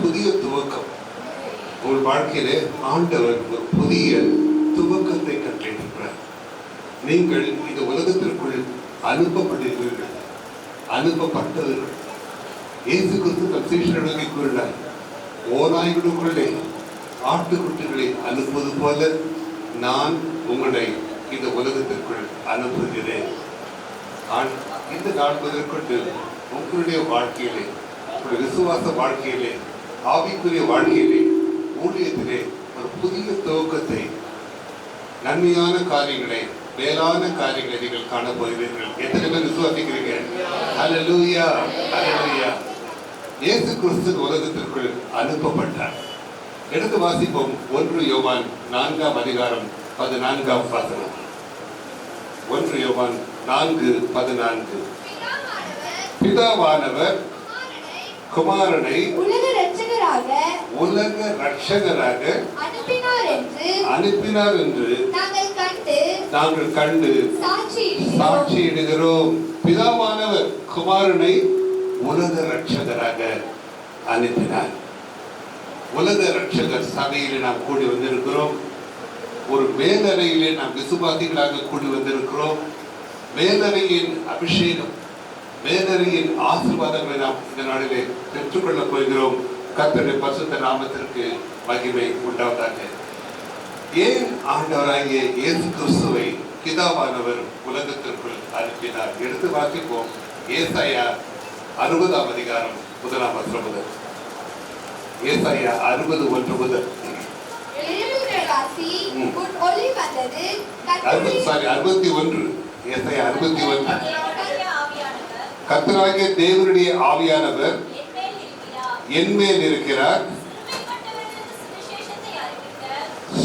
புதிய துவக்கம். உங்கள் வாழ்க்கையிலே ஆண்டவர் ஒரு புதிய துவக்கத்தை கட்டளையிட்டிருக்கிறார். நீங்கள் இந்த உலகத்திற்குள் அனுப்பப்பட்டிருக்கிறீர்கள், அனுப்பப்பட்டவர்கள். இயேசு கிறிஸ்து தம் சீஷர்களுக்கு கூறினார், ஓநாய்களுக்குள்ளே ஆட்டுக்குட்டிகளை அனுப்புவது போல நான் உங்களை இந்த உலகத்திற்குள் அனுப்புகிறேன். இந்த நாள் முதற்கொண்டு உங்களுடைய வாழ்க்கையிலே, உங்களுடைய விசுவாச வாழ்க்கையிலே, ஆவிக்குரிய வாழ்க்கையிலே, ஊழியத்திலே ஒரு புதிய துவக்கத்தை, நன்மையான காரியங்களை, மேலான காரியங்களை நீங்கள் காண போகிறீர்கள். எத்தனை பேர் விசுவாசிக்கிறீங்க? ஹல்லேலூயா, ஹல்லேலூயா. இயேசு கிறிஸ்து உலகத்திற்குள் அனுப்பப்பட்டார். எடுத்து வாசிப்போம். 1 யோவான் 4ஆம் அதிகாரம் 14ஆம் வசனம். 1 யோவான் 4:14. பிதாவானவர் குமாரனை உலக இரட்சகராக அனுப்பினார் என்று நாங்கள் கண்டு சாட்சியிடுகிறோம். பிதாவானவர் குமாரனை உலக இரட்சகராக அனுப்பினார். உலக இரட்சகர் சபையிலே நாம் கூடி வந்திருக்கிறோம். ஒரு மேலறையிலே நாம் விசுவாசிகளாக கூடி வந்திருக்கிறோம். மேலறையின் அபிஷேகம், மேலறையின் ஆசீர்வாதங்களை நாம் இந்த நாளிலே பெற்றுக்கொள்ளப் போகிறோம். கர்த்தருடைய பரிசுத்த நாமத்திற்கு மகிமை உண்டாவதாக. ஏன் ஆண்டவராகிய இயேசு கிறிஸ்துவை பிதாவானவர் உலகத்திற்குள் அனுப்பினார்? எடுத்து வாசிப்போம். ஏசாயா 60ஆம் அதிகாரம் 1ஆம் வசனம் முதல். ஏசாயா 60:1 முதல். 61. ஏசாயா 61. கர்த்தராகிய தேவனுடைய ஆவியானவர் என்மேல் இருக்கிறார்.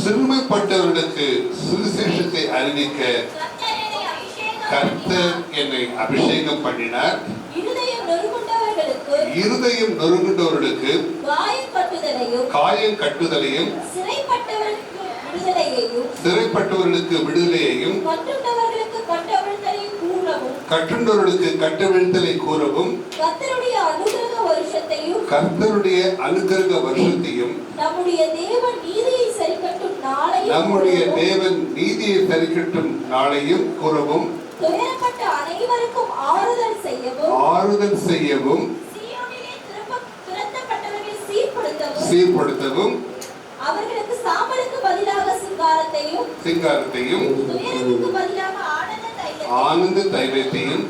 சிறுமைப்பட்டவர்களுக்கு சுவிசேஷத்தை அறிவிக்க கர்த்தர் என்னை அபிஷேகம் பண்ணினார். இருதயம் நொறுங்குண்டவர்களுக்கு காயம் கட்டுதலையும், சிறைப்பட்டவர்களுக்கு விடுதலையையும், கட்டுண்டவர்களுக்கு கட்டவிழ்த்தலை கூறவும், கர்த்தருடைய அனுக்கிரக வருஷத்தையும், நம்முடைய தேவன் நீதியை சரிக்கட்டும் நாளையும் கூறவும், துயரப்பட்ட அனைவருக்கும் ஆறுதல் செய்யவும், சீர்படுத்தவும், அவர்களுக்கு சாம்பலுக்கு பதிலாக சிங்காரத்தையும், துயரத்துக்கு பதிலாக ஆனந்த தைலத்தையும்,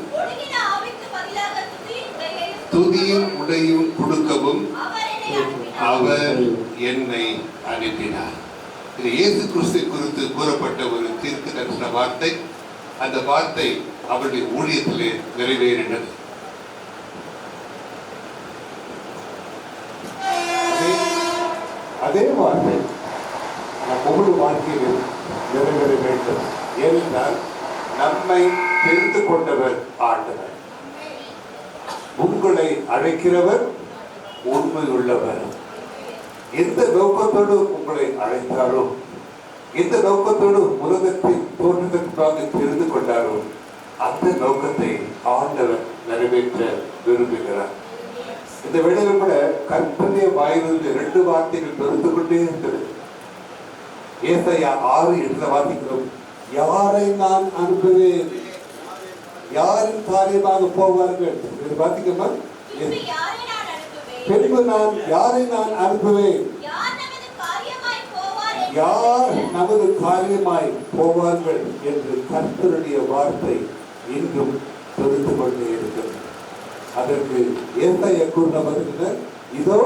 துதியும் உடையும் கொடுக்கவும் அவர் என்னை அனுப்பினார். இது இயேசு கிறிஸ்துவை குறித்து கூறப்பட்ட ஒரு தீர்க்க தரிசன வார்த்தை. அந்த வார்த்தை அவருடைய ஊழியத்திலே நிறைவேறினது. அதே வார்த்தை ஒவ்வொரு வாழ்க்கையிலும் நிறைவேற வேண்டும். ஏனென்றால் நம்மை தெரிந்து கொண்டவர் ஆண்டவர். உங்களை அழைக்கிறவர் உண்மை உள்ளவர். எந்த நோக்கத்தோடு உங்களை அழைத்தாரோ, எந்த நோக்கத்தோடு உலகத்தின் தோற்றத்திற்காக தெரிந்து கொண்டாரோ, அந்த நோக்கத்தை ஆண்டவர் நிறைவேற்ற விரும்புகிறார். இந்த வேளையில் கூட கர்த்தருடைய வாயிலிருந்து 2 வார்த்தைகள் பெருந்து கொண்டே இருக்கிறது. ஏசாயா 6:8 வாசிக்கிறோம். யாரை நான் அனுப்புவேன்? யாரின் காரியமாக போவார்கள்? பாத்தீங்கம்மா, பின்பு நான் யாரை நான் அனுப்புவேன்? யார் நமது காரியமாய் போவார்கள் என்று கர்த்தருடைய வார்த்தை இன்றும் தெரிந்து கொண்டே இருக்கிறது. அதற்கு ஏசாயா கூறின பதில், இதோ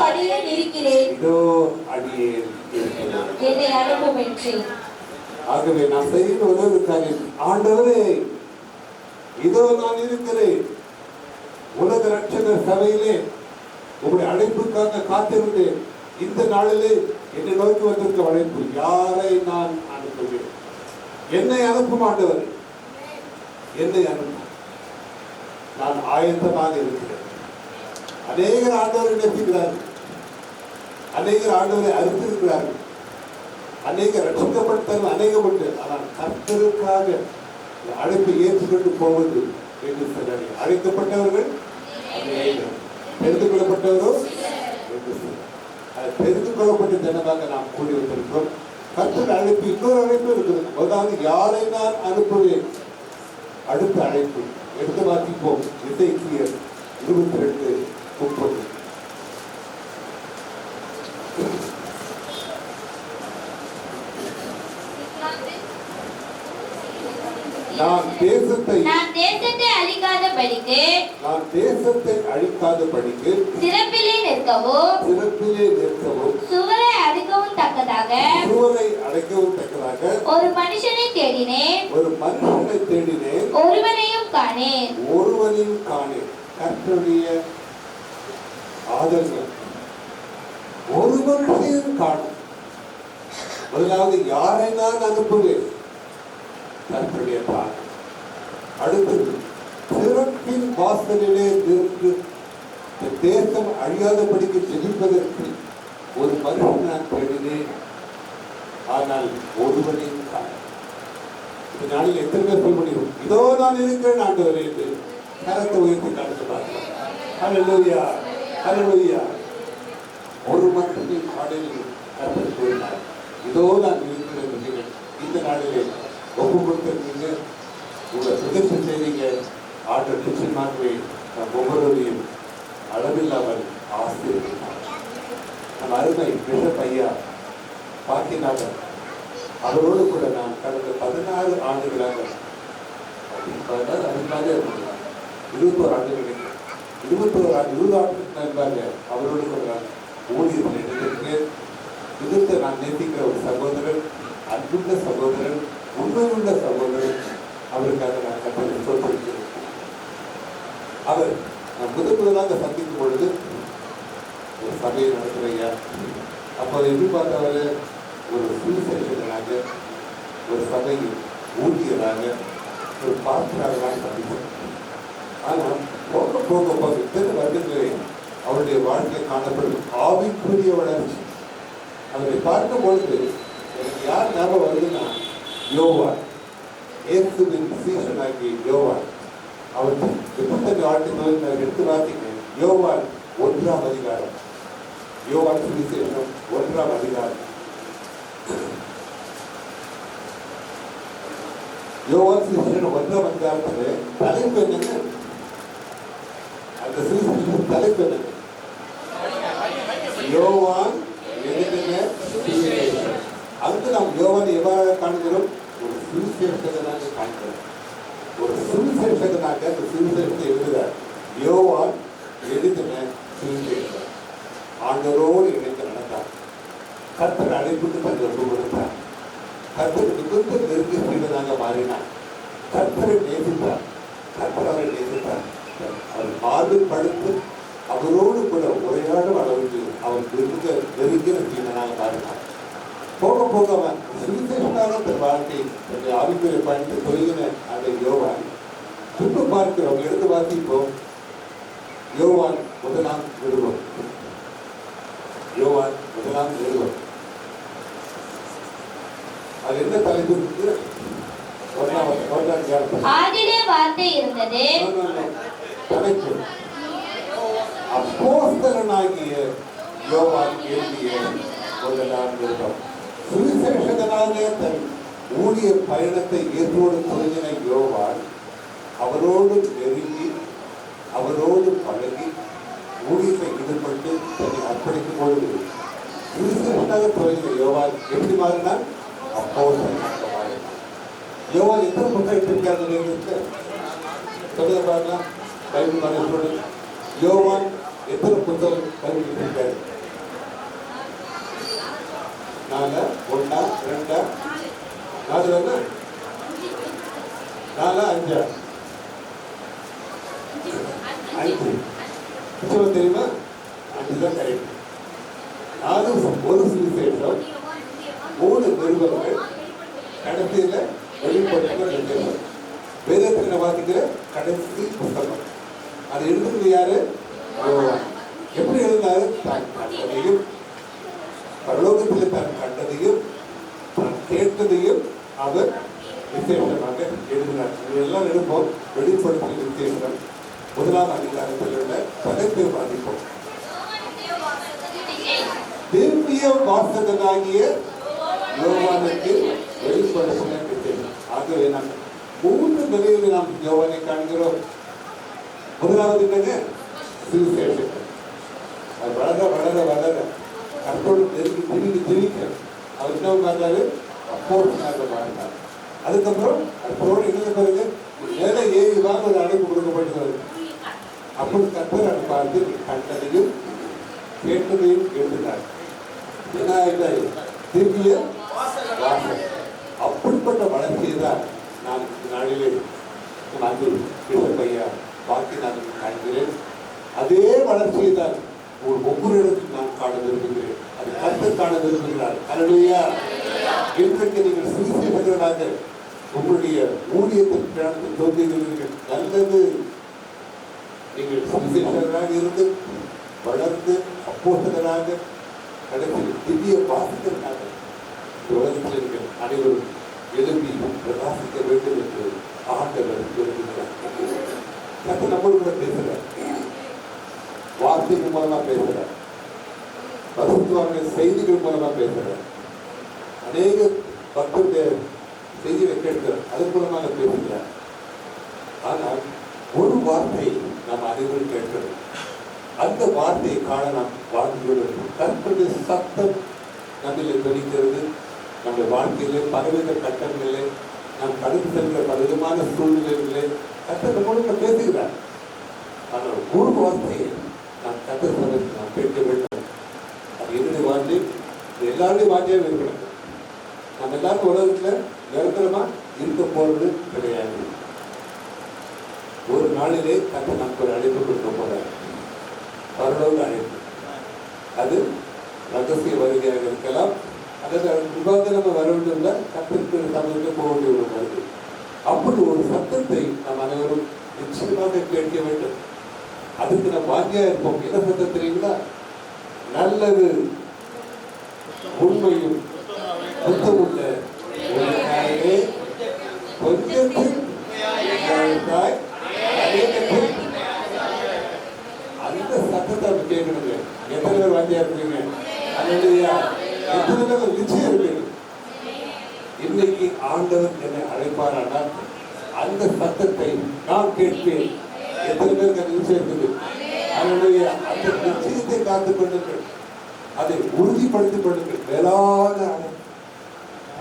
அடியேன் இருக்கிறேன், என்னை அனுப்பும் என்றேன். ஆகவே நான் செய்கிற ஒரே காரியம், ஆண்டவரே இதோ நான் இருக்கிறேன். உலக இரட்சகர் சபையிலே உங்களுடைய அழைப்புக்காக காத்திருந்தேன். இந்த நாளிலே என்னை நோக்கி வந்திருக்க அழைப்பு, யாரை நான் அனுப்புவேன்? என்னை அனுப்பும் ஆண்டவர், என்னை அனுப்பும். நான் ஆயத்தமாக இருக்கிறேன். அநேகர் ஆண்டவரை நேசிக்கிறார்கள், அநேகர் ஆண்டவரை அறிந்திருக்கிறார்கள், அநேகர் ரட்சிக்கப்பட்டார்கள், அநேகம் உண்டு. ஆனால் கர்த்தருக்காக அழைப்பை ஏற்றுக்கொண்டு போவது என்று சொன்னார்கள். அழைக்கப்பட்டவர்கள் அநேகர், தெரிந்து கொள்ளப்பட்டவரோ தெரிந்து கொள்ளப்பட்ட ஜனமாக நாம் கூடி வந்திருக்கிறோம். கர்த்தர் அழைப்பு இன்னொரு அழைப்பு இருக்குது. அதாவது யாரை நான் அனுப்புவேன். அடுத்த அழைப்பு எடுத்து வாசிப்போம். எசேக்கியேல் 22:30. நான் தேசத்தை அழிக்காதபடிக்கு சிறப்பிலே நிற்கவும் சுவரை அடைக்கவும் தக்கதாக ஒரு மனுஷனை தேடினேன். ஒருவனையும் காணேன். கர்த்தருடைய ஆதரவு ஒரு மனுஷனையும் காணும். முதலாவது யாரை நான் அனுப்புவேன். கர்த்தருடைய தாய். அடுத்தது சிறப்பின் வாசலிலே நின்று தேசம் அழியாதபடிக்கு ஜெபிப்பதற்கு ஒரு மனுஷன் நான் தேடினேன். ஆனால் ஒருவனையும் காண. இந்த நாளில் எத்தனை பேர் சொல்ல முடியும்? இதோ நான் இருக்கிறேன் ஆண்டவரே என்று கரத்தை உயர்த்தி காட்டு பார்க்கலாம். ஹல்லேலூயா, ஹல்லேலூயா. ஒரு மனுஷனின் பாடலில் கர்த்தர் கூறினார், இதோ நான் இருக்கிறேன். இந்த நாளிலே ஒப்பு கொடுத்திருக்கீங்க. உங்களை சுதர்சன செய்திங்க. ஆண்டவர் நிச்சயமாகவே நம் ஒவ்வொருவரையும் அளவில்லாமல் ஆசீர்வதிப்பார். நம் அருமை பிஷப் ஐயா பாக்கியநாதன் அவரோடு கூட நான் கடந்த 16 ஆண்டுகளாக 21 ஆண்டுகளுக்கு 20 ஆண்டுகளுக்கு நண்பாக அவரோடு கூட நான் ஊழியர்கள் எடுத்திருக்கேன். எதிர்த்து நான் நேசிக்கிற ஒரு சகோதரர், அன்புள்ள சகோதரர், உண்மையுள்ள சகோதரர். அவருக்காக நான் கட்டளை சொல்லியிருக்கிறேன். அவர் நான் முதலாக சந்திக்கும் பொழுது ஒரு சபையை நடத்துறையா. அப்போ எப்படி பார்த்தவர் ஒரு சுவிசேஷகனாக, ஒரு சபையில் ஊழியராக, ஒரு பாஸ்டராக நான் சந்தித்தேன். ஆனால் போக போக போக இத்தனை வருடங்களில் அவருடைய வாழ்க்கை காணப்படும் ஆவிக்குரிய வளர்ச்சி. அவரை பார்க்கும் பொழுது எனக்கு யார் ஞாபகம் வருதுன்னா யோவான், இயேசுவின் சீஷனாகிய யோவான். அவர் புத்தக ஆட்டுகள் நான் எடுத்து வாசிக்கிறேன். யோவான் 1ஆம் அதிகாரம், யோவான் சுவிசேஷம் 1ஆம் அதிகாரம். யோவான் சுவிசேஷம் 1ஆம் அதிகாரத்தில் தலைப்பு என்னங்க? அந்த சுவிசேஷம் தலைப்பு என்னங்க? யோவான் எழுதின சுவிசேஷம். அதுக்கு நாம் யோவான் எவ்வாறு காண்கிறோம்? ஒரு சுவிசேஷகனாக காண்கிறோம். ஒரு சுவிசேஷகனாக அந்த சுவிசேஷத்தை எழுதுகிறார். யோவான் எழுதின சுவிசேஷம். ஆண்டவரோடு இணைந்து நடந்தார். கர்த்தர் அழைப்புக்கு தன்னை ஒப்பு கொடுத்தார். கர்த்தருக்கு மிகுந்த நெருங்கியதாக மாறினார். கர்த்தரை நேசித்தார். கர்த்தர் அவரை நேசித்தார். அவர் மார்பில் படுத்து அவரோடு கூட உரையாடும் அளவுக்கு அவர் நெருங்கிய சீமனாக மாறினார். போக போக அவன் சுவிசேஷனாக தன் வாழ்க்கை தன்னுடைய ஆவிக்குரிய பயணத்தை சொல்கிற அந்த யோவான் துன்பு பார்க்கிறோம். எடுத்து வாசிப்போம். யோவான் 1ஆம் நிருபம். யோவான் 1ஆம் நிருபம். அது என்ன தலைப்பு? ஆதியிலே வார்த்தை இருந்தது. தலைப்பு அப்போஸ்தலனாகிய யோவான் எழுதிய 1ஆம் நிருபம். சுவிசேஷகனாக தன் ஊழிய பயணத்தை ஏற்றோடு தொடங்கின யோவான் அவரோடு நெருங்கி அவரோடு பழகி ஊழியத்தை ஈடுபட்டு தன்னை அர்ப்பணிக்கும் பொழுது சுவிசேஷனாக தொடங்கின யோவான் எப்படி மாறினார்? அப்போஸ்தலனாக மாறினார். யோவான் எத்தனை புத்தகம் இருக்காரு? சொல்லுங்க பார்க்கலாம். பைபிள் மாதிரி யோவான் எத்தனை புத்தகம் பைபிள் இருக்காரு? 4, 1, 2, 4, 5. 5 தெரியுமா? 5 தான் கரெக்ட். 4 ஒரு சுவிசேஷம், 3 நிருபங்கள், கடைசியில் வெளிப்படுத்தல். வேதத்தில் வாசிக்கிற கடைசி புத்தகம். அது எழுதுறது யாரு? எப்படி எழுதினாரு? தான் கண்டதையும் பரலோகத்தில் தான் கண்டதையும் தான் கேட்டதையும் அவர் விசேஷமாக எழுதினார். இதெல்லாம் எடுப்போம். வெளிப்படுத்தல் விசேஷம் 1ஆம் அதிகாரத்தில் உள்ள தலைப்பை வாசிப்போம். வாசகனாகிய யோவானுக்கு வெளிப்படுத்தின விசேஷம். ஆகவே நாம் 3 நிலையில் நாம் யோவானை காண்கிறோம். முதலாவது என்னங்க? சுவிசேஷம். அது வளர வளர வளர கர்த்தரோடு நெருங்கி திணிக்க அவர் என்ன மாறாரு? அப்போஸ்தலனாக மாறினார். அதுக்கப்புறம் அப்போது என்ன பாருங்க, மேலே ஏறி வாங்க ஒரு அழைப்பு கொடுக்கப்பட்டது. அப்படி கர்த்தர் அதை பார்த்து கண்டதையும் கேட்டதையும் எழுதினார். திவ்ய வாசகம். அப்படிப்பட்ட வளர்ச்சியை தான் நான் நாளிலே வந்து கிருஷ்ணப்பையா வாக்கி நான் காண்கிறேன். அதே வளர்ச்சியை தான் ஒவ்வொரு இடத்தில் நான் காண விரும்புகிறேன். அது கர்த்தர் காண விரும்புகிறார். அல்லேலூயா. இன்றைக்கு நீங்கள் சுவிசேஷகர்களாக உங்களுடைய ஊழியத்தின் பிரயாணத்தில் தோன்றுகிறீர்கள். நல்லது. நீங்கள் சுவிசேஷகராக இருந்து வளர்ந்து அப்போஸ்தலராக கடைசியில் திவ்ய வாசகர்களாக இந்த உலகத்தில் இருக்கிற அனைவரும் எழுப்பி பிரகாசிக்க வேண்டும் என்று ஆண்டவர் விரும்புகிறார். கர்த்தர் நம்மளோட கூட பேசுகிறார். வார்த்தைகள் மூலமா பேசுகிறார். பரிசுத்தவான்களுடைய செய்திகள் மூலமா பேசுகிறார். அநேக பக்தருடைய செய்திகளை கேட்கிறார். அதன் மூலமாக பேசுகிறார். ஆனால் ஒரு வார்த்தை நாம் அனைவரும் கேட்கிறோம். அந்த வார்த்தையை காண நாம் வாழ்ந்துள்ளது. கர்த்தருடைய சத்தம் நம்மில் துணிக்கிறது. நம்முடைய வாழ்க்கையிலே பலவித கட்டங்களிலே நாம் கடந்து செல்கிற பலவிதமான சூழ்நிலைகளிலே கர்த்தர் நம்மளோட பேசுகிறார். ஆனால் ஒரு வார்த்தையை நாம் கர்த்தர் சொல்வதற்கு நாம் கேட்க வேண்டும். அது என்னுடைய வார்த்தை? எல்லாருடைய வார்த்தையாக இருக்கணும். நம்ம எல்லாரும் உலகத்தில் நிரந்தரமா இருக்க போறது கிடையாது. ஒரு நாளிலே கர்த்தர் நமக்கு ஒரு அழைப்பு கொடுக்க போறார். பரலோக அழைப்பு. அது ரகசிய வருகையாக இருக்கலாம். அதாவது விவாத நம்ம வர வேண்டிய கர்த்தருக்கு தமிழுக்கு போக வேண்டிய ஒரு வருகை. அப்படி ஒரு சத்தத்தை நாம் அனைவரும் நிச்சயமாக கேட்க வேண்டும். அதுக்கு நம்ம வாங்கியா இருப்போம். என்ன சத்தம் தெரியுங்களா? நல்லது, உண்மையும் சுத்தமுள்ள கொஞ்சத்தில் அந்த சத்தத்தை நம்ம கேட்கணுங்க. எத்தனை பேர் வாங்கியா இருக்கீங்க? அல்லேலூயா. எத்தனை பேர் நிச்சயம் இருக்கு? இன்னைக்கு ஆண்டவர் என்னை அழைப்பாரானால் அந்த சத்தத்தை நான் கேட்பேன். எத்தனை பேருக்கு அந்த நிச்சயம் இருக்குது? அல்லேலூயா. அந்த நிச்சயத்தை காத்துக் கொள்ளுங்கள். அதை உறுதிப்படுத்திக் கொள்ளுங்கள். மேலான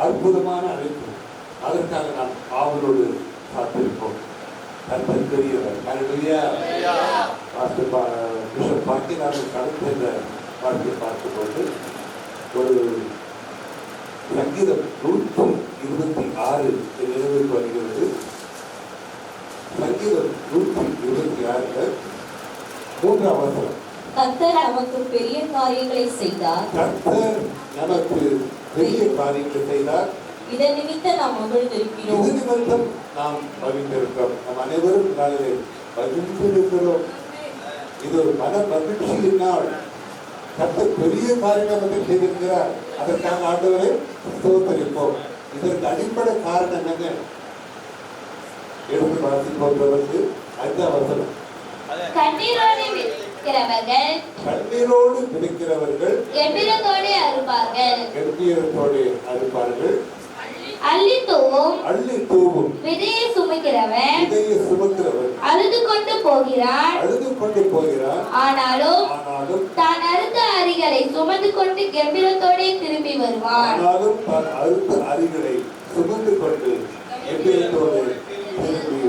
அற்புதமான அழைப்பு. அதற்காக நாம் ஆவலோடு காத்திருப்போம். கர்த்தர் பெரியவர். அல்லேலூயா. பிஷப் பாக்கியநாதன் கடந்த இந்த வாழ்க்கையை பார்க்கும்போது ஒரு சங்கீதம் 126 நினைவுக்கு வருகிறது. சங்கீதம் 126 3ஆம் வசனம். கர்த்தர் நமக்கு பெரிய காரியங்களை செய்தார். கர்த்தர் நமக்கு பெரிய காரியங்களை செய்தார். இதன் நிமித்தம் நாம் மகிழ்ந்திருக்கிறோம். இது நிமித்தம் நாம் மகிழ்ந்திருக்கிறோம். நம் அனைவரும் நாளிலே மகிழ்ந்திருக்கிறோம். இது ஒரு மன மகிழ்ச்சியின் நாள். கர்த்தர் பெரிய காரியங்களை வந்து செய்திருக்கிறார். அதற்காக ஆண்டவரை ஸ்தோத்திரிப்போம். இதற்கு அடிப்படை காரணம் என்னங்க? எடுத்து வாசிப்போம். 5ஆம் வசனம். கண்ணீரோடு விதைக்கிறவர்கள் கெம்பீரத்தோடு அறுப்பார்கள். அள்ளி தூவும் விதையை சுமக்கிறவன் அழுது கொண்டு போகிறான். ஆனாலும் தான் அறுத்த அரிகளை சுமந்து கொண்டு கெம்பீரத்தோடு திரும்பி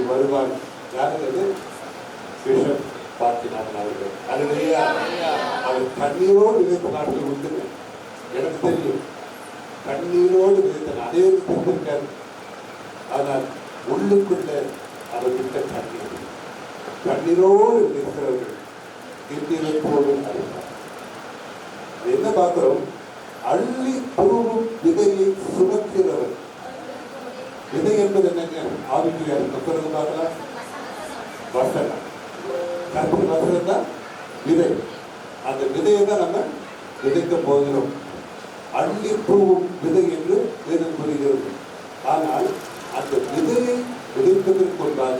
வருவான். பிஷப் பாக்கியநாதன் அவர்கள். அல்லேலூயா. அவர் கண்ணீரோடு விதைத்த நாட்கள் உண்டுங்க. எனக்கு தெரியும். கண்ணீரோடு விதைத்த அனைவரும் தெரிந்திருக்காரு. ஆனால் உள்ளுக்குள்ள அவர் விட்ட கண்ணீர். கண்ணீரோடு விதைக்கிறவர்கள் கெம்பீரத்தோடு அறுப்பார். என்ன பார்க்கிறோம்? அள்ளி தூவும் விதையை சுமக்கிறவர். விதை என்பது என்னங்க? ஆவிக்குரிய பிறகு பார்க்கலாம். வசனம். கர்த்தர் வசனம் தான் விதை. அந்த விதையை தான் நம்ம விதைக்க போகிறோம். அள்ளி தூவும் விதை என்று வேதம் கூறுகிறது. ஆனால் அந்த விதையை விதைப்பதற்கு முன்பாக,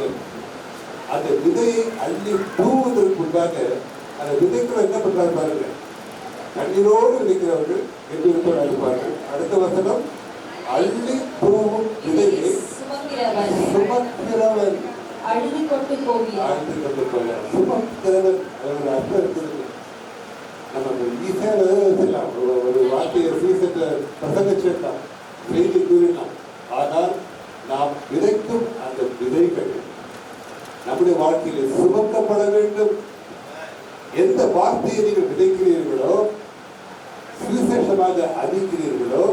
அந்த விதையை அள்ளி தூவுவதற்கு முன்பாக, அந்த விதைக்குள்ள என்ன பண்றாரு பாருங்க. கண்ணீரோடு விதைக்கிறவர்கள் கம்பீரத்தோடு அழிப்பார்கள். அடுத்த வசனம், அள்ளி தூவும் விதையை சுமக்கிறவன் சுமக்கிறவன் அழுது கொண்டு போகிறான். அழுது கொண்டு போகிறான். சுமக்கிறவன் அதோட அர்த்தம் இருக்குது. நம்ம ஈஸியாக வச்சுக்கலாம். ஒரு வார்த்தையை சீசத்தை பிரசங்கிச்சிருக்கலாம், செய்தி கூறினான். ஆனால் நாம் விதைக்கும் அந்த விதைகள் நம்முடைய வாழ்க்கையில் சுமக்கப்பட வேண்டும். எந்த வார்த்தையை நீங்கள் விதைக்கிறீர்களோ, சுவிசேஷமாக அறிவிக்கிறீர்களோ,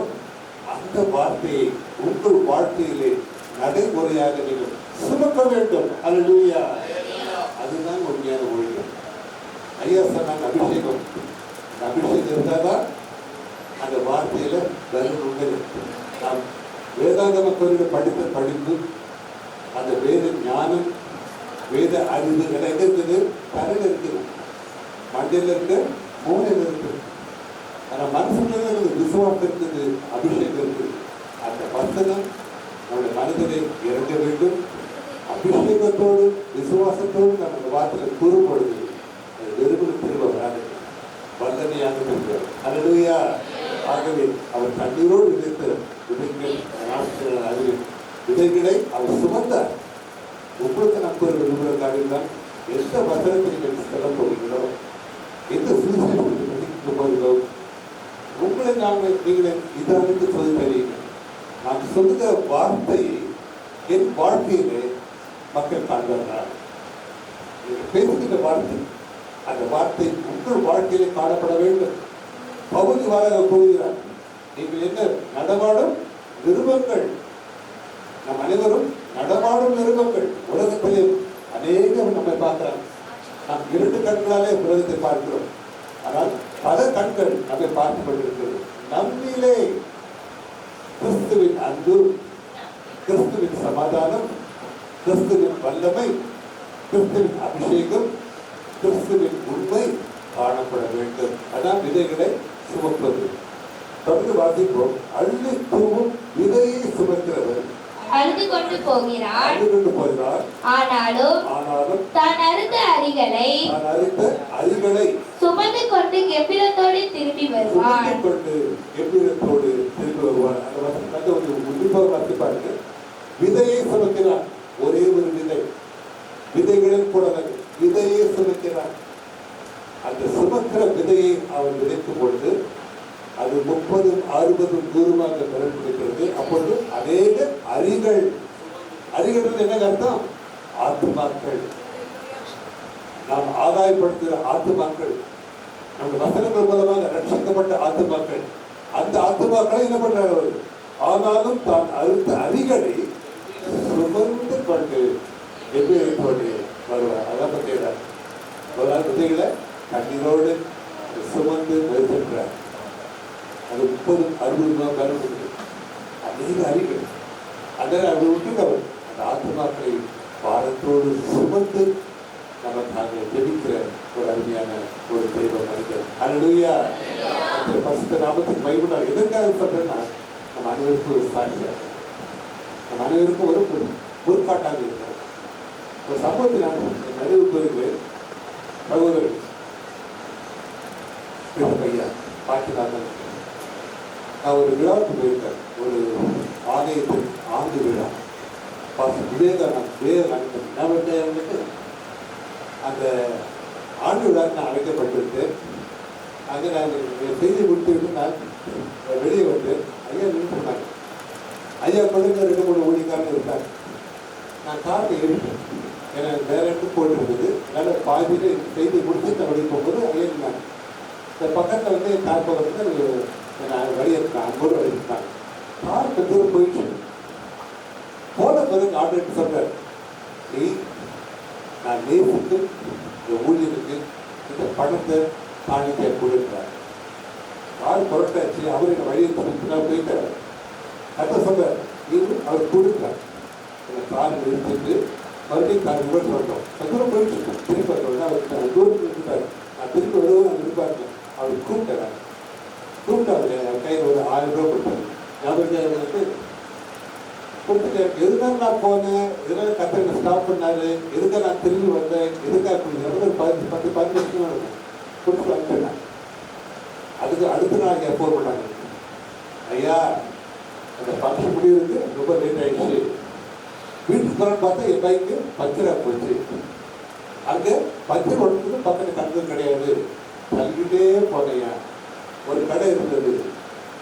அந்த வார்த்தையை உங்கள் வாழ்க்கையிலே நடைமுறையாக நீங்கள் சுமக்க வேண்டும். அல்லேலூயா. அதுதான் உண்மையான ஊழியம். ஐயா சொன்னாங்க அபிஷேகம். அந்த அபிஷேகம் இருந்தால்தான் அந்த வார்த்தையில வரும் உண்டு. நாம் வேதாகம கோரில் படித்த படிப்பு, அந்த வேத ஞானம், வேத அறிவு எல்லாம் எங்க இருக்குது? கரையில் இருக்குது, மண்டையில் இருக்கு, மூளையில் இருக்குது. ஆனால் மனசுல விசுவாசம் இருக்குது, அபிஷேகம் இருக்குது. அந்த வசனம் நம்முடைய மனதிலே இறங்க வேண்டும். அபிஷேகத்தோடு விசுவாசத்தோடு நம்ம வார்த்தையில் கூறுபடுது. வெறுமனே திரும்ப வராது, வல்லமையாக இருக்கிறார். அல்லேலூயா. ஆகவே அவர் கண்ணீரோடு விதைத்த விதைகள் அறிவு விதைகளை அவர் சுமந்தார். உங்களுக்கு நான் கூற விரும்புகிற காரியம் தான், எந்த வசனத்தை நீங்கள் சொல்ல போகிறீங்களோ, எந்த சுவிசேஷத்தை படிக்க போகிறீங்களோ, உங்களை நீங்களே இதற்கு சொல்லி தெரியுங்க. நான் சொல்லுகிற வார்த்தையை என் வாழ்க்கையிலே மக்கள் காண்கிறார். பேசுகிற வார்த்தை, அந்த வார்த்தை உங்கள் வாழ்க்கையிலே காணப்பட வேண்டும். பகுதி வாராக கூறுகிறார், நீங்கள் என்ன நடமாடும் நிருபங்கள். நம் அனைவரும் நடமாடும் நிருபங்கள். உலகத்திலே அநேகம் நம்மை பார்க்கிறாங்க. நாம் 2 கண்களாலே உலகத்தை பார்க்கிறோம், ஆனால் பல கண்கள் நம்மை பார்த்துக் கொண்டிருக்கிறது. நம்மிலே கிறிஸ்துவின் அன்பு, கிறிஸ்துவின் சமாதானம், கிறிஸ்துவின் வல்லமை, கிறிஸ்துவின் அபிஷேகம், கிறிஸ்துவின் உண்மை காணப்பட வேண்டும். அதான் விதைகளை சுமப்பது. தொடர்ந்து வாசிப்போம். அள்ளி தூவும் விதையை சுமக்கிறவர் அழுது கொண்டு போகிறான். அழுது கொண்டு போகிறார். ஆனாலும் தான் அறுத்த அரிகளை சுமந்து கொண்டு கெம்பீரத்தோடு திரும்பி வருவான். அந்த வசனத்தை ஒரு உன்னிப்பாக வாசிப்பாருங்க. விதையை சுமக்கிறார். ஒரே ஒரு விதை, விதைகளில் கூட விதையை சுமக்கிறார். அந்த சுமக்கிற விதையை அவர் விதைக்கும் பொழுது அது 30, 60, 100 பலன் கொடுக்கிறது. அப்பொழுது அநேக அரிகள், அரிகள் என்ன அர்த்தம்? ஆத்துமாக்கள், நாம் ஆதாயப்படுத்துகிற ஆத்துமாக்கள், நம்ம வசனங்கள் மூலமாக ரட்சிக்கப்பட்ட ஆத்துமாக்கள். அந்த ஆத்துமாக்களை என்ன பண்றாரு? ஆனாலும் தான் அறுத்த அரிகளை சுமந்து கொண்டு கொண்டு வருவார். அதான் பத்தியா விதைகளை கண்ணீரோடு சுமந்து வைத்திருக்கிறார். அது 30, 60 பேர் அநேக அறிகள். அதனால் அவர் விட்டுள்ளவர் அந்த ஆத்மாக்களை பாரத்தோடு சுமந்து நமக்காக ஜெபிக்கிற ஒரு அருமையான ஒரு தெய்வம் மனிதர். அல்லேலூயா. அந்த பரிசுத்த நாமத்துக்கு மகிமை. எதற்காக சொல்றேன்னா, நம்ம அனைவருக்கும் ஒரு சாட்சியாக, நம்ம அனைவருக்கும் ஒரு முற்காட்டாக இருக்கிறோம். ஒரு சம்பவத்தை நான் நினைவு கூறுகிறேன். சகோதரர் ஐயா பாக்கியநாதன், நான் ஒரு விழாவுக்கு போயிருக்கேன். ஒரு ஆலயத்தின் ஆண்டு விழா. விவேகானந்தனுக்கு அந்த ஆண்டு விழாக்கு நான் அழைக்கப்பட்டிருக்கேன். அங்கே நான் செய்தி முடித்துவிட்டு நான் வெளியே வந்து ஐயா நின்றுட்டாங்க. ஐயா கொடுங்க 2, 3 ஊழிக்காரங்க இருக்காங்க. நான் காட்டை ஏறிட்டேன். ஏன்னா வேற இடத்துக்கு போட்டுருக்குது. அதனால பாதியில் செய்தி முடிச்சு நான் வெளியே போகும்போது ஐயா இருந்தாங்க. இந்த பக்கத்தில் வந்து என் கார் பக்கத்தில் வழி இருக்கான், அங்கோடு வழி இருக்காங்க. கார் தூரம் போயிடுச்சு. போன பிறகு ஆர்டர் சொல்றாரு, நீ நான் நேசித்து இந்த ஊழியருக்கு இந்த பணத்தை காணிக்க கொடுக்கிறார். கார் புரட்டாச்சு. அவர் என்ன வழியை நான் போயிட்டார். அதை சொல்றாரு, நீ அவர் கொடுக்கிறார். கார் நிறுத்திட்டு மறுபடியும் கார் ரிவர்ஸ் வந்தோம். தூரம் போயிடுச்சு. திருப்பி வந்தோம்னா அவர் தூரத்தில் இருந்துட்டார். நான் திருப்பி வருவோம் நான் எதிர்பார்த்தேன். அவர் கூப்பிட்டார். கூப்பிட்டாரு. கையில் ஒரு 1000 ரூபா கொடுத்தாரு. ஞாபகம் கொடுத்துட்டு எதுக்காக நான் போனேன், எதுக்காக கத்தனை ஸ்டாப் பண்ணாரு, எதுக்காக நான் திரும்பி வந்தேன், எதுக்காக ஒரு 10-15 நிமிஷம் கொடுத்து வந்துட்டேன். அது அதுக்கு அடுத்த நாள் ஃபோன் பண்ணாங்க, ஐயா அந்த ஃபங்க்ஷன் முடிவுக்கு ரொம்ப லேட் ஆயிடுச்சு, வீட்டுக்கு போகிறேன்னு பார்த்தா என் பைக்கு பஞ்சராக போச்சு, அங்கே பஞ்சர் ஒன்றுக்கு பக்கத்து கண்கள் கிடையாது, தள்ளிக்கிட்டே போனையா, ஒரு கடை இருந்தது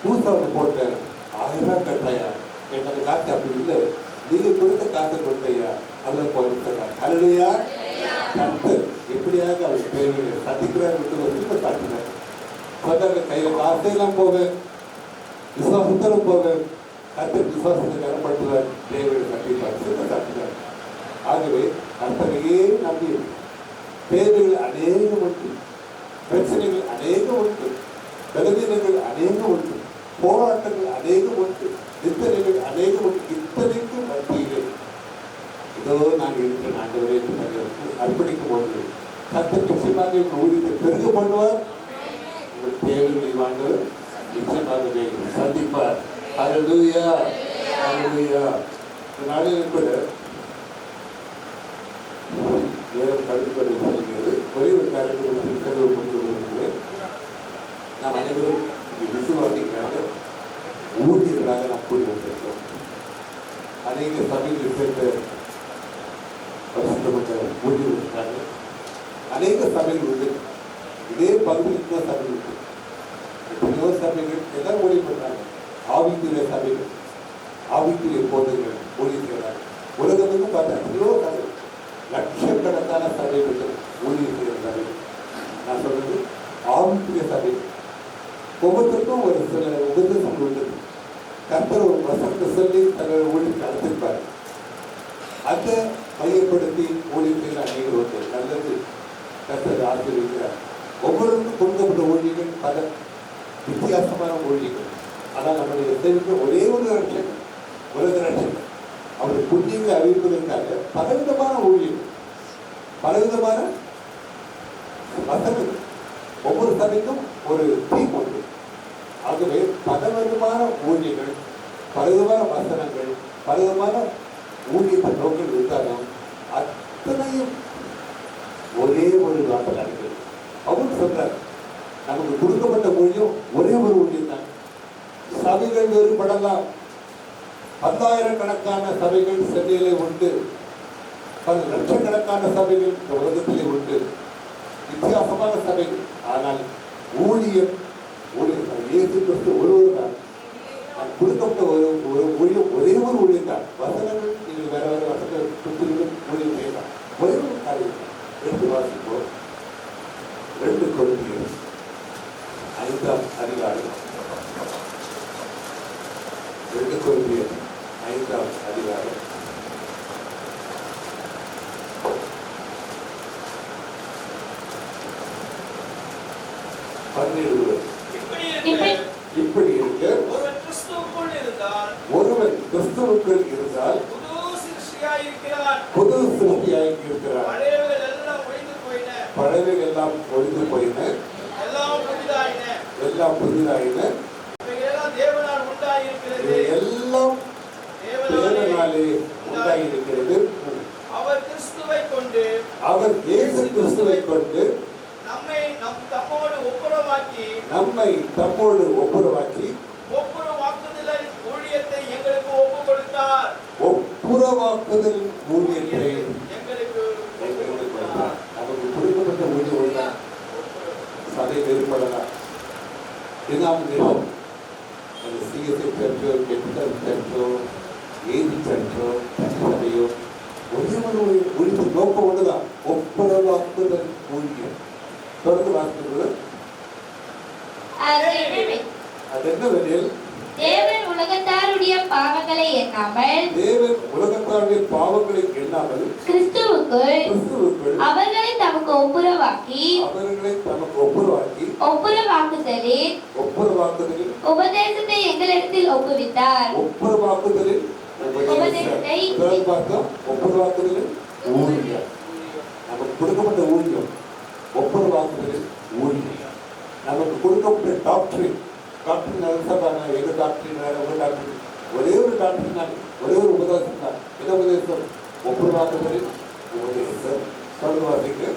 புதுசாக ஒன்று போட்டேன், 1000 ரூபா கட்டாயா, எனக்கு காசு அப்படி இல்லை, நீங்கள் கொடுத்த காசை கொடுத்தையா, அதில் போயிருக்காங்க. அல்லையா கர்த்தர் எப்படியாக அவர் தேவையை சந்திக்கிறார் என்று ஒரு திரும்ப காட்டினார். சொன்னாங்க, கையில் காசையெல்லாம் போவேன், விசுவாசத்திலும் போவேன், கர்த்தர் விசுவாசத்தை கரப்படுத்துவார், தேவையை சந்திப்பார், திரும்ப காட்டினார். ஆகவே கர்த்தரையே நம்பி தேவைகள் அநேகம் உண்டு, பிரச்சனைகள் அநேகம் உண்டு, பலவீனங்கள் அநேகம் உண்டு, போராட்டங்கள் அநேகம் உண்டு, நித்தனைகள் அநேகம் உண்டு. இத்தனைக்கும் மத்தியிலே இதோ நாங்கள் இருக்கிற ஆண்டவரே அர்ப்பணிக்கும் போது கர்த்தர் நிச்சயமாக ஊழியத்தை பெருக பண்ணுவார், உங்கள் தேவைகளை வாங்குவார், நிச்சயமாகவே சந்திப்பார். ஹல்லேலூயா, ஹல்லேலூயா. இந்த நாளில் கூட நேரம் கருத்துப்படி சொல்கிறது, ஒரே ஒரு காரியத்தை செலவு கொண்டு வருகிறது. நாம் அனைவரும் விசுவாசிக்காக ஊழியர்களாக நாம் கூடி வந்திருக்கிறோம். அநேக சபைகள் சேர்ந்த பரிசுத்தப்பட்ட ஊழியர்கள் இருக்காங்க, அநேக சபைகள் உண்டு, இதே பகுதியில் இருக்கிற சபைகள் உண்டு, எத்தனையோ சபைகள் எல்லாம் ஊழியம் பண்றாங்க. ஆவிக்குரிய சபைகள், ஆவிக்குரிய போதங்கள் ஊழியம் செய்கிறாங்க. உலகத்துக்கும் பார்த்தா எவ்வளோ சபை, லட்சக்கணக்கான சபைகள் ஊழியம் செய்கிற சபைகள். நான் சொல்றது ஆவிக்குரிய சபைகள். ஒவ்வொருத்தருக்கும் ஒரு சில உபதேசம் உள்ளது. கர்த்தர் ஒரு வசனத்தை சொல்லி தன்னுடைய ஊழியத்தை நடத்திருப்பார். அதை மையப்படுத்தி ஊழியத்தில் அநேகர் வந்து நல்லது கர்த்தர் ஆசீர்வதிக்கிறார். ஒவ்வொருவருக்கும் கொடுக்கப்பட்ட ஊழியர்கள் பல வித்தியாசமான ஊழியர்கள். ஆனால் நம்முடைய சேவைக்கு ஒரே ஒரு ரட்சகர், உலக ரட்சகர். அவருடைய புண்ணியங்களை அறிவிப்பதற்காக பலவிதமான ஊழியர்கள், பலவிதமான வசனங்கள். ஒவ்வொரு சபைக்கும் ஒரு தீம் உண்டு. ஆகவே பலவிதமான ஊழியர்கள், பலவிதமான வசனங்கள், பலவிதமான ஊழியத்தை நோக்கில் இருந்தாலும் அத்தனையும் ஒரே ஒரு வார்த்தை நடக்கிறது. அவர் சொல்றார், நமக்கு கொடுக்கப்பட்ட ஊழியம் ஒரே ஒரு ஊழியம் தான். சபைகள் வேறுபடலாம், 10,000கணக்கான சபைகள் சென்னையிலே உண்டு, பல லட்சக்கணக்கான சபைகள் இந்த உலகத்திலே உண்டு, வித்தியாசமான சபைகள். ஆனால் ஊழியம் இயேசு கிறிஸ்து ஒருவர் தான். கொடுக்கப்பட்ட ஒரு ஊழியம் ஒரே ஒரு ஊழியம் தான். வசனங்கள் நீங்கள் வேற வேற வசனங்கள் புத்தகங்கள் ஊழியம் செய்யலாம். ஒரே ஒரு காரியம் எடுத்து வாசிப்போம். 2 கொரிந்தியர் 5ஆம் அதிகாரம், 2 கொரிந்தியர் 5ஆம் அதிகாரம் 17. இப்படி இருக்க ஒருவன் கிறிஸ்துவுக்குள் இருந்தால் புது சிருஷ்டியாய் இருக்கிறார். பழையவைகள் எல்லாம் ஒழிந்து போயின, எல்லாம் புதிதாயின. எல்லாம் தேவனாலே உண்டாயிருக்கிறது. அவர் இயேசு கிறிஸ்துவை கொண்டு நம்மை தம்மோடு ஒப்புரவாக்கி ஒப்புரவாக்குதல் ஊழியத்தை எங்களுக்கு கொடுத்தார். நமக்கு கொடுக்கப்பட்ட ஊழியம் தான். சபை வேறுபடலாம், டினாமினேஷன், அந்த சிஎஸ்ஐ சர்ச்சோ, கெமிக்கல் சர்ச்சோ, ஏதி சர்ச்சோ, சபையோ, ஒரே ஒரு ஊழியத்தின் நோக்கம் ஒன்றுதான், ஒப்புரவாக்குதல் ஊழியம். தொடர்ந்து வாசிக்கிறது. அது என்னவெனில், தேவன் உலகத்தாருடைய பாவங்களை எண்ணாமல் கிறிஸ்துவுக்குள் அவர்களை தமக்கு ஒப்புரவாக்கி ஒப்புரவாக்குதலில் உபதேசத்தை எங்களிடத்தில் ஒப்புவித்தார். ஒப்புரவாக்குதலில் நமக்கு கொடுக்கப்பட்ட ஊழியம், ஒப்புரவாக்குதலில் ஊழியம். நமக்கு கொடுக்கப்பட்ட டாக்டரின் எங்க டாக்டரின் வேற, உங்க டாக்டரின் ஒரே ஒரு டாக்டரின் தான், ஒரே ஒரு உபதேசம் தான். என்ன உபதேசம்? ஒப்புரவாக்குதலில் உபதேசம். சொல்லுவாசிக்கு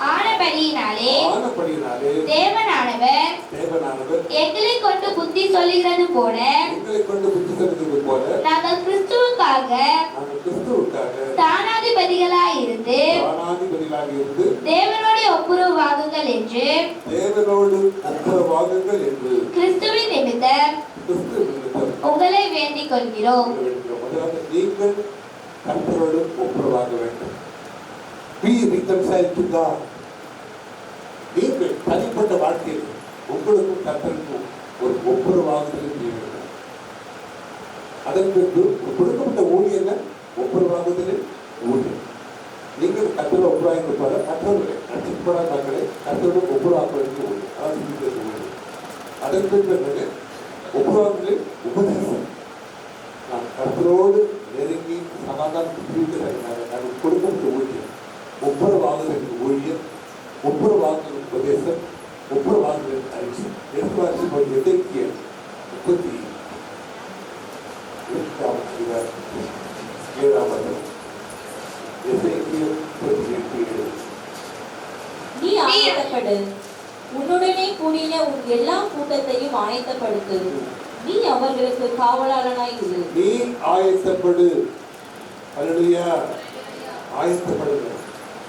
ஆனபடியினாலே தேவனானவர் எங்களை கொண்டு புத்தி சொல்லுகிறது போல எங்களை கொண்டு புத்தி செலுத்துவது போல நாங்கள் கிறிஸ்துவுக்காக நாங்கள் கிறிஸ்துவுக்காக ஸ்தானாதிபதிகளாய் இருந்து ஸ்தானாதிபதிகளாக இருந்து தேவனுடைய ஒப்புரவாகுங்கள் என்று தேவனோடு ஒப்புரவாகுங்கள் என்று கிறிஸ்துவின் நிமித்தம் கிறிஸ்து நிமித்தம் உங்களை வேண்டிக் கொள்கிறோம். முதலாவது நீங்கள் கர்த்தரோடு ஒப்புரவாக வேண்டும். Be reconciled to God. நீங்கள் தனிப்பட்ட வாழ்க்கையில் உங்களுக்கும் கர்த்தருக்கும் ஒரு ஒப்புரவாகுதல் வேண்டும். அதன் பின்பு கொடுக்கப்பட்ட ஊழியர்கள் ஒப்புரவாகுதலில் ஊழியம். நீங்கள் கர்த்தரோடு ஒப்புரவாக போல கர்த்தர்களை ரட்சிக்கப்படாத மக்களை கர்த்தரோடு ஒப்புரவாக்குவதற்கு ஊழியம். அதாவது ஊழியம். அதன் பின்பு ஒப்புரவாகுதலில் உபதேசம். நாம் கர்த்தரோடு நெருங்கி சமாதானம் நாங்கள் கொடுக்கப்பட்ட ஊழியம். ஒப்புரவாகுதலுக்கு ஊழியம், ஒப்புரவாகுதல் உபதேசம், ஒப்புரவாகுதல் அறிக்கை. எடுத்துக்காட்டு போய் எதேக்கியல் 38 எசேக்கியேல் 38 நீ ஆயத்தப்படு, உன்னுடனே கூடின உன் எல்லா கூட்டத்தையும் ஆயத்தப்படுத்து, நீ அவர்களுக்கு காவலாளனாய் இரு. நீ ஆயத்தப்படு. அல்லேலூயா. ஆயத்தப்படுங்க.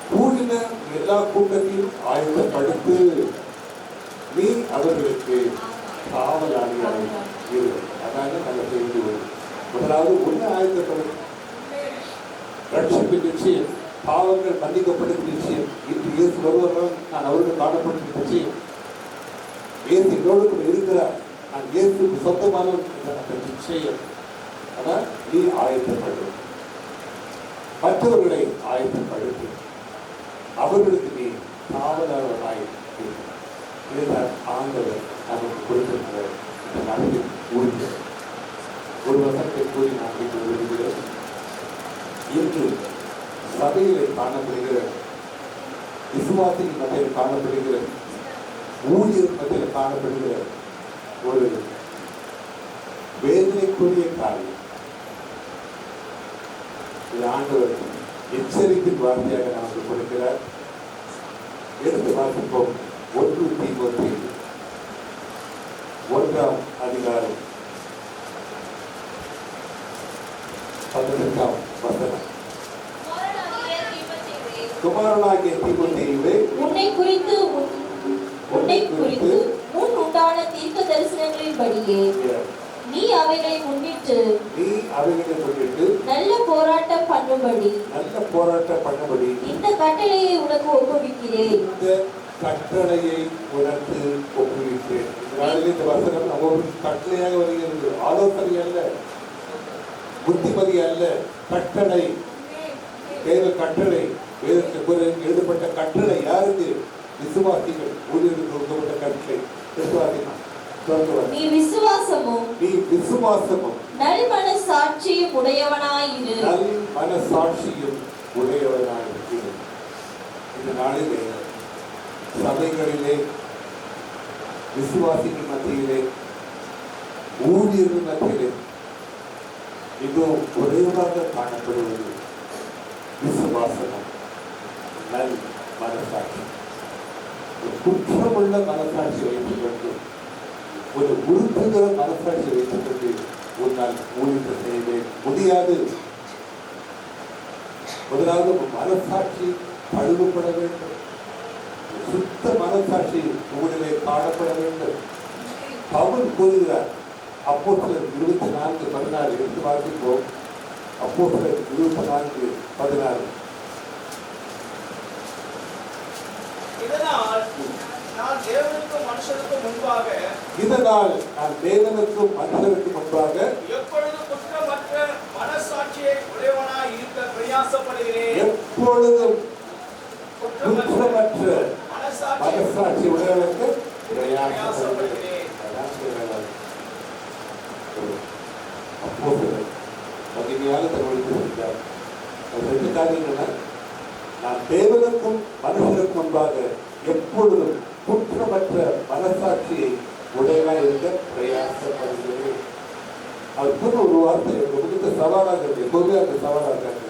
கூடின எல்லா கூட்டத்தையும் ஆயத்தப்படுத்து, நீ அவர்களுக்கு காவலாளியாக இரு. அதாவது நல்ல செய்தி. முதலாவது ஒன்று ஆயத்தப்படும். ரட்சிப்பின் நிச்சயம், பாவங்கள் மன்னிக்கப்படும் நிச்சயம். இன்று இயேசு வருவதால் நான் அவருக்கு காணப்படும் நிச்சயம். இயேசு என்னோடு இருக்கிறார், நான் இயேசுக்கு சொந்தமான அந்த நிச்சயம். ஆனால் நீ ஆயத்தப்படும். மற்றவர்களை ஆயத்தப்படுத்து, அவர்களுக்கு நீ காவலாளராய் இரு. இதுதான் ஆண்டவர் நமக்கு கொடுத்திருக்கிற இந்த நாளில் ஊழியம். ஒரு வசனத்தை கூறி நான் கேட்டு விரும்புகிறேன். இன்று சபையிலே காணப்படுகிற, விசுவாசியின் மத்தியில் காணப்படுகிற, ஊழியர் மத்தியில் காணப்படுகிற ஒரு வேதனைக்குரிய காரியம். இது ஆண்டவர் எச்சரிப்பின் வார்த்தையாக நமக்கு கொடுக்கிறார். எடுத்து வாசிப்போம். 1 தீமோத்தேயு 1ஆம் அதிகாரம் 18ஆம் வசனம். குமாரனாகிய தீமோத்தேயுவே, உன்னை குறித்து முன் உண்டான தீர்க்க தரிசனங்களின்படியே நீ அவைகளை முன்னிட்டு நல்ல போராட்டம் பண்ணும்படி இந்த கட்டளையை உனக்கு ஒப்புவிக்கிறேன். இந்த கட்டளையை உனக்கு ஒப்புவிக்கிறேன். இந்த வசனம் நமக்கு கட்டளையாக வருகிறது. ஆலோசனை அல்ல, புத்திமதி அல்ல, கட்டளை. தேவ கட்டளை. வேதத்தில் எழுதப்பட்ட கட்டளை யாருக்கு? விசுவாசிகள். ஊழியர்களுக்கு கொடுக்கப்பட்ட கட்டளை விசுவாசிகள். நீ விசுவாசமும் நல் மனசாட்சியும் உடையவனாயிரு. இந்த நாளிலே சபைகளிலே, விசுவாசிகள் மத்தியிலே, ஊழியர்கள் மத்தியிலே மிகவும் குறைவாக காணப்படுவது விசுவாசமும் நல் மனசாட்சி. குற்றமுள்ள மனசாட்சி வைத்துக் கொண்டு, ஒரு உறுப்புகிற மனசாட்சி வைத்துக் கொண்டு உன்னால் ஊழியத்தை செய்யவே முடியாது. முதலாவது மனசாட்சி கழுவப்பட வேண்டும். சுத்த மனசாட்சி உங்களிலே காணப்பட வேண்டும். பவுல் கூறுகிறார், அப்போஸ்தலர் 24:16 எடுத்து வாசிப்போம். அப்போஸ்தலர் 24:16. இதனால் நான் தேவனுக்கும் மனுஷருக்கும் முன்பாக எப்பொழுதும் குற்றமற்ற மனசாட்சியை உடையவனாய் இருக்க பிரயாசப்படுகிறேன். எப்பொழுதும் குற்றமற்ற மனசாட்சி உடையவனுக்கு பிரயாசப்படுகிறேன். அப்போஸ்தலர் மகிமையாக தருவதற்கு அது 2 காரியங்கள். நான் தேவனுக்கும் மனுஷருக்கும் முன்பாக எப்பொழுதும் குற்றமற்ற மனசாட்சியை உடையவனாய் இருக்க பிரயாசப்படுகிறேன். அது ஒரு வார்த்தை உங்களுக்கு சவாலாக இருக்கு. எப்போதுமே அந்த சவாலாக இருக்காங்க.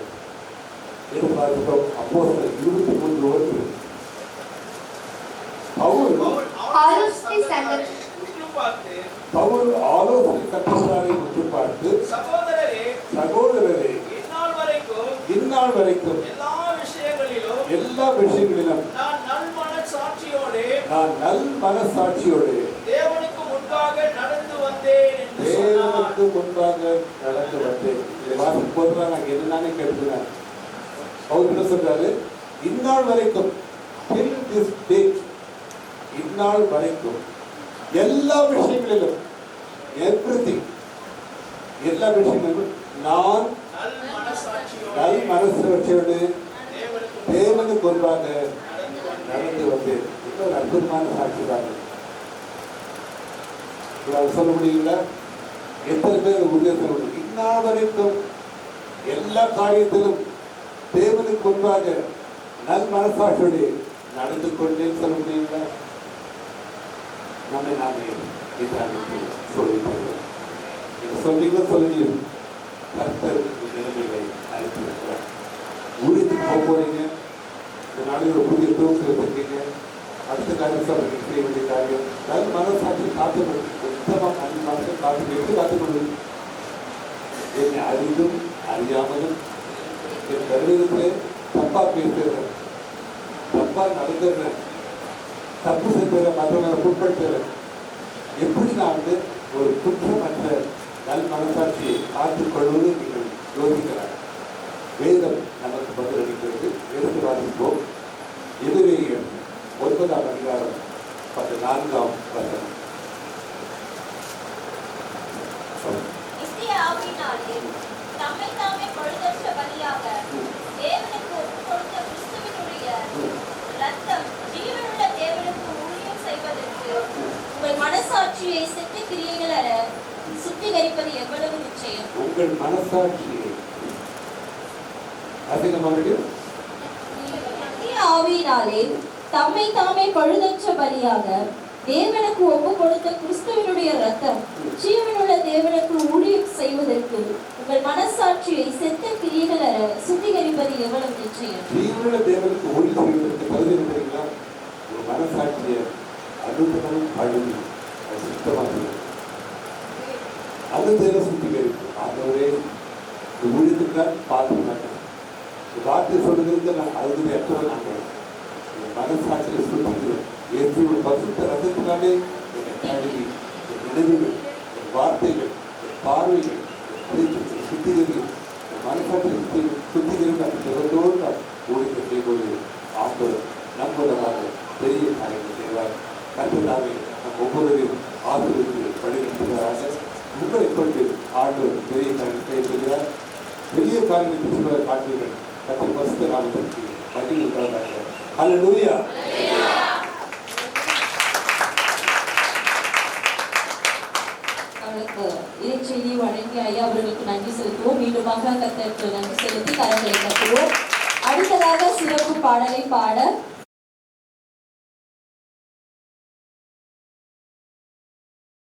அப்போஸ்தலர் 23:1. ஆலோசனை சங்கத்தில் பார்த்து, பவுல் ஆலோசனை கற்றுவராரை உற்று பார்த்து, சகோதரரே, சகோதரரே, இந்நாள் வரைக்கும் எல்லா விஷயங்களிலும் நான் நல் மனசாட்சியோடு தேவனுக்கு முன்பாக நடந்து வந்தேன் என்று சொன்னார். தேவனுக்கு முன்பாக நடந்து வந்தேன். இதை வாசிக்கும் போதுதான் நான் என்னன்னு கேட்கிறேன். அவர் என்ன சொல்றாரு? இந்நாள் வரைக்கும், till this date, இந்நாள் வரைக்கும் எல்லா விஷயங்களிலும், everything, எல்லா விஷயங்களிலும் நான் நல் மனசாட்சியோடு தேவனுக்கு முன்பாக நடந்து வந்தேன். இன்னொரு அற்புதமான சாட்சி தான். சொல்ல முடியுங்களா? எத்தனை பேர் உறுதியாக சொல்ல முடியும்? இந்நாள் வரைக்கும் எல்லா காரியத்திலும் தேவனுக்கு முன்பாக நல் மனசாட்சியோடு நடந்து கொண்டேன்னு சொல்ல முடியுங்களா? நம்மை நாமே சொல்லிட்டோம். சொன்னீங்களோ சொல்லி கர்த்தர் நிலைமைகளை அழைத்திருக்கிறார். ஊழியத்துக்கு போக போறீங்க, இந்த நாளில் ஒரு புதிய துவக்கம் வச்சிருக்கீங்க. அடுத்த காரியம் சொல்றீங்க, செய்ய வேண்டிய காரியம் நல் மனசாட்சி காத்துக்கொண்டு சுத்தமாக நல் மனசை காத்துக்கொண்டு என்னை அறிந்தும் அறியாமலும் என் கருவிலே தப்பா பேசுறேன், தப்பா நடந்துடுறேன், தப்பு செஞ்சுறேன், மற்றவங்களை புட்படுத்துறேன். எப்படி நான் ஒரு குற்றமற்ற நல் மனசாட்சியை காத்துக்கொள்வது நீங்கள் யோசிக்கிறார். வேதம் நமக்கு பதிலளிக்கிறது. வேதத்தை வாசிப்போம். எதிரேயர் 9ஆம் அதிகாரம் 14ஆம் வசனம். தம்மை தாமே பழுதற்ற பலியாக தேவனுக்கு ஒப்புக்கொடுத்த கிறிஸ்துவினுடைய இரத்தம் ஜீவனுள்ள தேவனுக்கு ஊழியம் செய்வதற்கு உங்கள் மனசாட்சியை செத்த கிரியைகள் அற சுத்திகரிப்பது எவ்வளவு நிச்சயம். உங்கள் மனசாட்சியை ஆவியினாலே தம்மை தாமே பழுதற்ற பலியாக தேவனுக்கு ஒப்பு கொடுத்த கிறிஸ்துவினுடைய இரத்தம் ஜீவனுள்ள தேவனுக்கு ஊழியம் செய்வதற்கு உங்கள் மனசாட்சியை செத்த கிரியைகள் அற சுத்திகரிப்பது எவ்வளவு நிச்சயம். ஜீவனுள்ள தேவனுக்கு ஊழியம் செய்வதற்கு தகுதி இருக்கிறீங்களா? ஒரு மனசாட்சியை அனுபவம் அழுதி சுத்தமாக அது தேவை சுத்திகரிப்பு. ஆகவே ஊழியத்துக்காக பார்த்துனாங்க வார்த்தை சொல்லுகிறது. நான் அழுது அற்றவன் நாங்கள் மனசாட்சியை சுத்திக்கிறேன். இயேசுவின் பரிசுத்த ரத்தத்தினாலே அழுகி நினைவுகள், வார்த்தைகள், பார்வைகள் சுத்திகரிக்கும் மனசாட்சி சுத்திகரிக்கும். அந்த ஜெபத்தோடு நான் ஊழியத்தை செய்வது ஆண்டவர் நம்புவதாக பெரிய காரியங்கள் செய்வார். கற்றுதாவே நம் ஒவ்வொருவரையும் ஆசிரியர்கள் படிக்கிறாராக. உங்களை கொண்டு ஆண்டவர் பெரிய காரியத்தை செய்கிறார். பெரிய காரியத்தை செய்வதை காட்டுங்கள். கற்று பரிசுத்த நாமத்திற்கு மகிழ்ச்சி உண்டாதாக. ஹல்லேலூயா. அவளுக்கு இறைச்செய்தி வழங்கி ஐயா அவர்களுக்கு நன்றி செலுத்துவோம். மீண்டுமாக கர்த்தருக்கு நன்றி செலுத்தி கரங்களை தட்டுவோம். அடுத்ததாக சிறப்பு பாடலை பாட